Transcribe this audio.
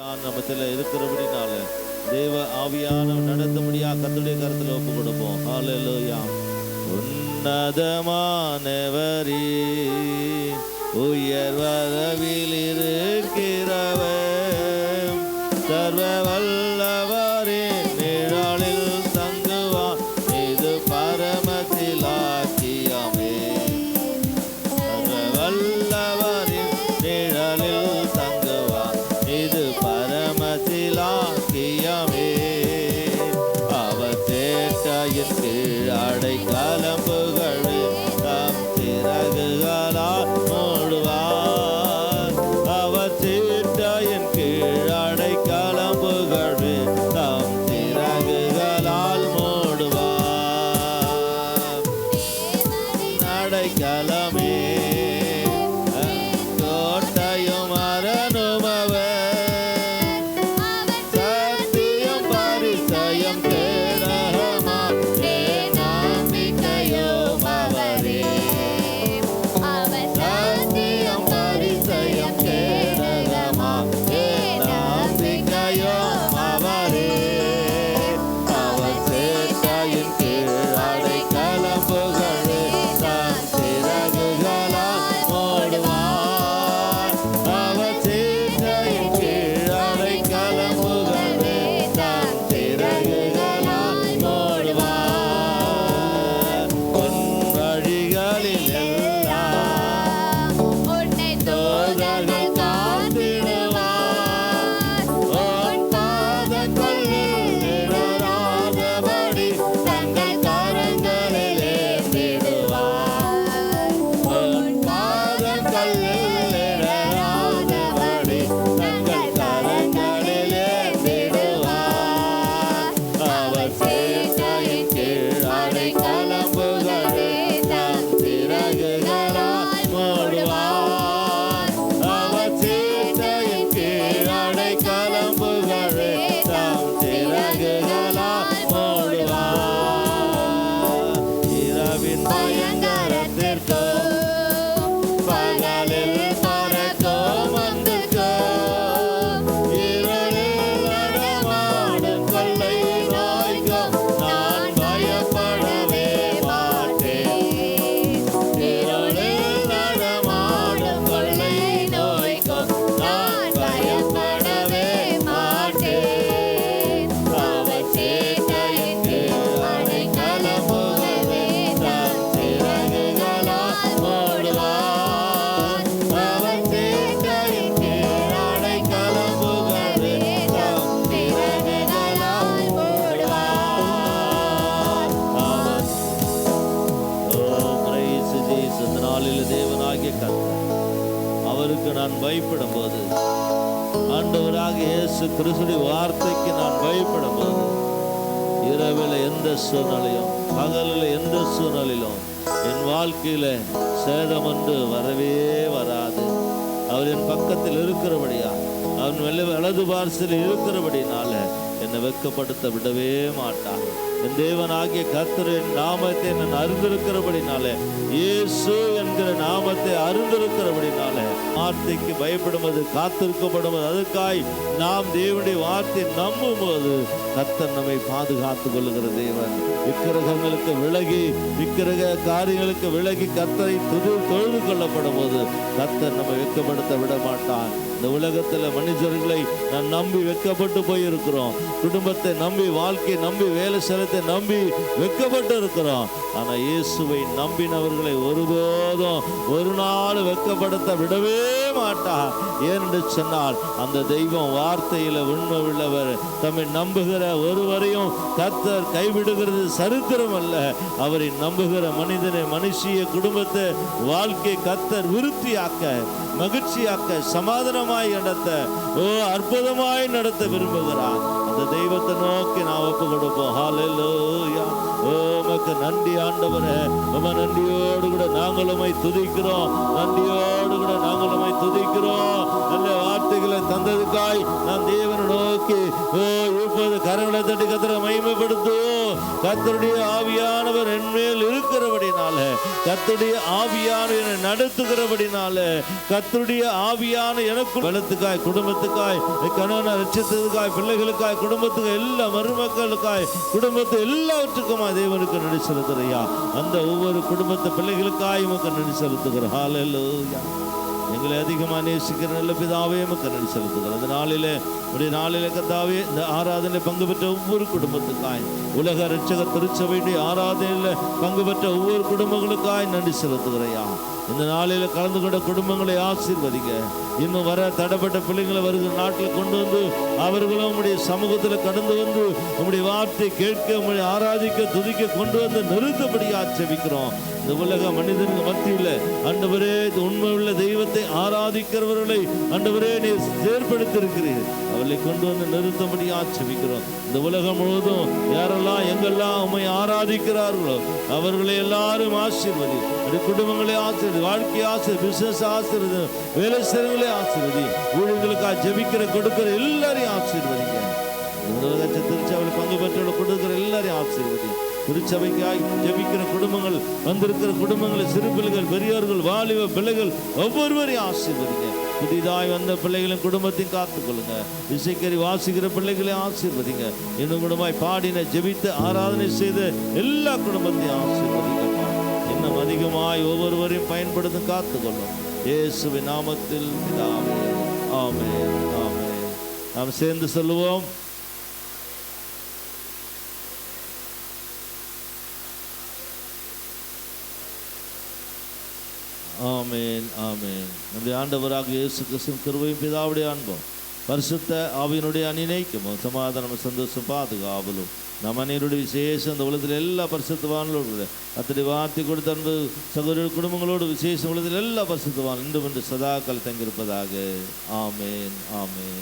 நம்மத்தில் இருக்கிறபடினால தேவ ஆவியானவர் நடத்தும்படியா கர்த்தருடைய கருத்தில் ஒப்பு கொடுப்போம். ஹல்லேலூயா. உன்னதமானவரே, உயர்வரவில் இருக்கிறவர், சர்வ வல்லவரே, நிழலில் தங்குவான், இது பரமத்தில் ஆக்கியமே. சர்வ வல்லவரின் நிழலில் தங்குவான், இது பரமத்தில் ஆக்கியமே. அவர் சேட்டையின் கீழ் அடைக்கலம் புகழ் தம் சிறகுகளால் மூடுவார். அவர் சேட்டையின் கீழ் அடைக்கலம் புகழ் தம் சிறகுகளால் மூடுவார். அடைக்கலமே கோட்டையும் அரணும் அவர், சத்தியம் பரிசயம் கேடகமா நம்பிக்கையும் அவரே. சத்தியம் பரிசயம் கேடகமா நம்பிக்கையும் அவரே. அவர் சேட்டையின் கீழ் அடைக்கலம் புகழ் தம் சிறகுகளால் மூடுவார். அவர் சேட்டையின் கீழ் அடைக்கலம் புகழ் தம் சிறகுகளால் மூடுவார். உன் வழிகளில் எல்லாம் தோழர்கள் காத்திடுவார். உன் பாதங்களில் இடராதபடி தங்கள் கரங்களில் ஏந்திடுவார். உன் பாதங்களில் இடராதபடி தங்கள் கரங்களில் ஏந்திடுவார். அவர் சேட்டையின் கீழ் அடைக்கலம் புகழ் தம் சிறகுகளால் மூடுவார். அவர் சேட்டையின் கீழ் அடைக்கலம் புகழ் தம் சிறகுகளால் மூடுவார். இரவின் பயங்கரத்திற்கும் பகலில் பறக்கும் அந்துக்கும், இருளில் நடமாடும் கொள்ளை நோய்க்கும் நான் பயப்படவே மாட்டேன். இருளில் நடமாடும் கொள்ளை நோய்க்கும் நான் பயப்படவே மாட்டேன். அவர் சேட்டையின் கீழ் அடைக்கலம் புகழ் தம் சிறகுகளால் மூடுவார். அவர் சேட்டையின் கீழ் அடைக்கலம் புகழ் தம் சிறகுகளால் மூடுவார். அவர் praise Jesus. இந்த நாளில் தேவனாகிய கர்த்தர், அவருக்கு நான் பயப்படும் போது, ஆண்டவராக இயேசு கிறிஸ்துவின் வார்த்தைக்கு நான் பயப்படும் போது, இரவில் எந்த சூழ்நிலையும் பகலில் எந்த சூழ்நிலையிலும் என் வாழ்க்கையில சேதம் ஒன்று வரவே வராது. அவர் என் பக்கத்தில் இருக்கிறபடியா, அவன் வலது பார்சலில் இருக்கிறபடினால என்னை வெட்கப்படுத்த விடவே மாட்டான். என் தேவனாகிய கர்த்தரின் நாமத்தை நான் அறிந்திருக்கிறபடினால, இயேசு என்கிற நாமத்தை அறிந்திருக்கிறபடினால, வார்த்தைக்கு பயப்படுவது, காத்திருக்கப்படுவது, அதுக்காய் நாம் தேவனுடைய வார்த்தை நம்பும் போது கர்த்தர் நம்மை பாதுகாத்துக் கொள்ளுகிற தேவன். விக்கிரகங்களுக்கு விலகி, விக்கிரக காரியங்களுக்கு விலகி கர்த்தரை தொழுது கொள்ளப்படும் போது கர்த்தர் நம்மை வெட்கப்படுத்த விட மாட்டான். இந்த உலகத்துல மனிதர்களை நான் நம்பி வெட்கப்பட்டு போயிருக்கிறோம். குடும்பத்தை நம்பி, வாழ்க்கை நம்பி, வேலை ஸ்தலத்தை நம்பி வெட்கப்பட்டு இருக்கிறோம். ஆனா இயேசுவை நம்பினவர்களை ஒருபோதும் ஒரு நாள் வெட்கப்படுத்த விடவே மாட்டார். ஏனென்று சொன்னால் அந்த தெய்வம் வார்த்தையில உண்மை உள்ளவர். தம்மை நம்புகிற ஒருவரையும் கர்த்தர் கைவிடுகிறது சரித்திரம் அல்ல. அவரை நம்புகிற மனிதனை, மனுஷிய குடும்பத்தை, வாழ்க்கை கர்த்தர் விருத்தியாக்க, மகிழ்ச்சியாக்க, சமாதானமாய் நடத்த, அற்புதமாய் நடத்த விரும்புகிறார். அந்த தெய்வத்தை நோக்கி நான் ஒப்பு கொடுப்போம். ஹல்லேலூயா. உமக்கு நன்றி ஆண்டவரே. உம நன்றியோடு கூட நாங்கள் உம்மை துதிக்கிறோம். நன்றியோடு கூட நாங்கள் உம்மை துதிக்கிறோம். நல்ல வார்த்தைகளை தந்ததுக்காய் நான் தேவனை நோக்கி இப்போது கரங்களை தட்டி கர்த்தரை மகிமைப்படுத்துவோம். கர்த்தருடைய ஆவியானவர் என்மேல் இருக்கிறபடினால, கர்த்தருடைய ஆவியானவர் நடத்துகிறபடினால, கர்த்தருடைய ஆவியான எனக்கு பலத்துக்காய், குடும்பத்துக்காய், கணவனை ரட்சித்ததுக்காய், பிள்ளைகளுக்காய், குடும்பத்துக்கு எல்லா மருமக்களுக்காய், குடும்பத்து எல்லாவற்றுக்கும் தேவனுக்கு நன்றி செலுத்துறையா. அந்த ஒவ்வொரு குடும்பத்து பிள்ளைகளுக்காய் உமக்கு நன்றி செலுத்துகிறோம். ஹல்லேலூயா. எங்களை அதிகமாக நேசிக்கிற நல்ல பிதாவே உமக்கு நன்றி செலுத்துகிறோம். அந்த நாளிலே உடைய நாளிலே கர்த்தாவே இந்த ஆராதனை பங்கு பெற்ற ஒவ்வொரு குடும்பத்துக்காய், உலக ரட்சகர் திருச்சபையுடைய ஆராதனையில் பங்கு பெற்ற ஒவ்வொரு குடும்பங்களுக்காய் நன்றி செலுத்துகிறையா. இந்த நாளில் கலந்து கொண்ட குடும்பங்களை ஆசீர்வதிங்க. இன்னும் வர தடைப்பட்ட பிள்ளைங்களை வருகிற நாட்டில் கொண்டு வந்து அவர்களும் உங்களுடைய சமூகத்தில் கடந்து வந்து உங்களுடைய வார்த்தை கேட்க, உங்களுடைய ஆராதிக்க, துதிக்க கொண்டு வந்து நிறுத்தபடியா செபிக்கிறோம். இந்த உலக மனிதனுக்கு மத்தியில் ஆண்டவரே உண்மை உள்ள தெய்வத்தை ஆராதிக்கிறவர்களை ஆண்டவரே நீர் ஏற்படுத்தியிருக்கிறீர். அவர்களை கொண்டு வந்து நிறுத்தபடியா செபிக்கிறோம். இந்த உலகம் முழுவதும் யாரெல்லாம் எங்கெல்லாம் உம்மை ஆராதிக்கிறார்களோ அவர்களை எல்லாரும் ஆசீர்வதி. குடும்பங்களை ஆசீர்வதி, வாழ்க்கையை ஆசீர்வதி, பிசினஸ் ஆசீர்வதி, வேலை செய்வர்களை ஆசீர்வதி, ஊழியர்களுக்காக ஜெபிக்கிற கொடுக்கிற எல்லாரையும் ஆசீர்வதிங்க. திருச்சபையில் பங்கு பெற்ற கொடுக்கிற எல்லாரையும் ஆசீர்வதி. திருச்சபைக்காய் ஜெபிக்கிற குடும்பங்கள், வந்திருக்கிற குடும்பங்களை, சிறு பிள்ளைகள், பெரியோர்கள், வாலிப பிள்ளைகள் ஒவ்வொருவரையும் ஆசீர்வதிங்க. புதிதாய் வந்த பிள்ளைகளின் குடும்பத்தையும் காத்துக்கொள்ளுங்க. இசைக்கறி வாசிக்கிற பிள்ளைகளை ஆசீர்வதிங்க. இன்னும் குடும்பமாய் பாடின, ஜெபித்து ஆராதனை செய்த எல்லா குடும்பத்தையும் ஆசீர்வதிங்க. இன்னும் அதிகமாய் ஒவ்வொருவரையும் பயன்படுத்தும் காத்துக்கொள்ளும். இயேசுவின் நாமத்தில் பிதாவே, ஆமென், ஆமென். நாம் சேர்ந்து சொல்லுவோம். ஆமென், ஆமென். நம்முடைய ஆண்டவராக இயேசு கிறிஸ்துவின் கிருபையும் பிதாவுடைய அன்பும் பரிசுத்த ஆவியினுடைய அநினைக்கும் சமாதானம், சந்தோஷம், பாதுகாவலும் நம்ம அனைவருடைய விசேஷம் இந்த உலகத்தில் எல்லா பரிசுத்தவான்களோடு அத்தனை வார்த்தை கொடுத்த அன்பு சகோதர குடும்பங்களோடு விசேஷம் உலகத்தில் எல்லா பரிசுத்தவான் இன்றும் என்று சதாக்கள் தங்கியிருப்பதாக. ஆமென், ஆமென்.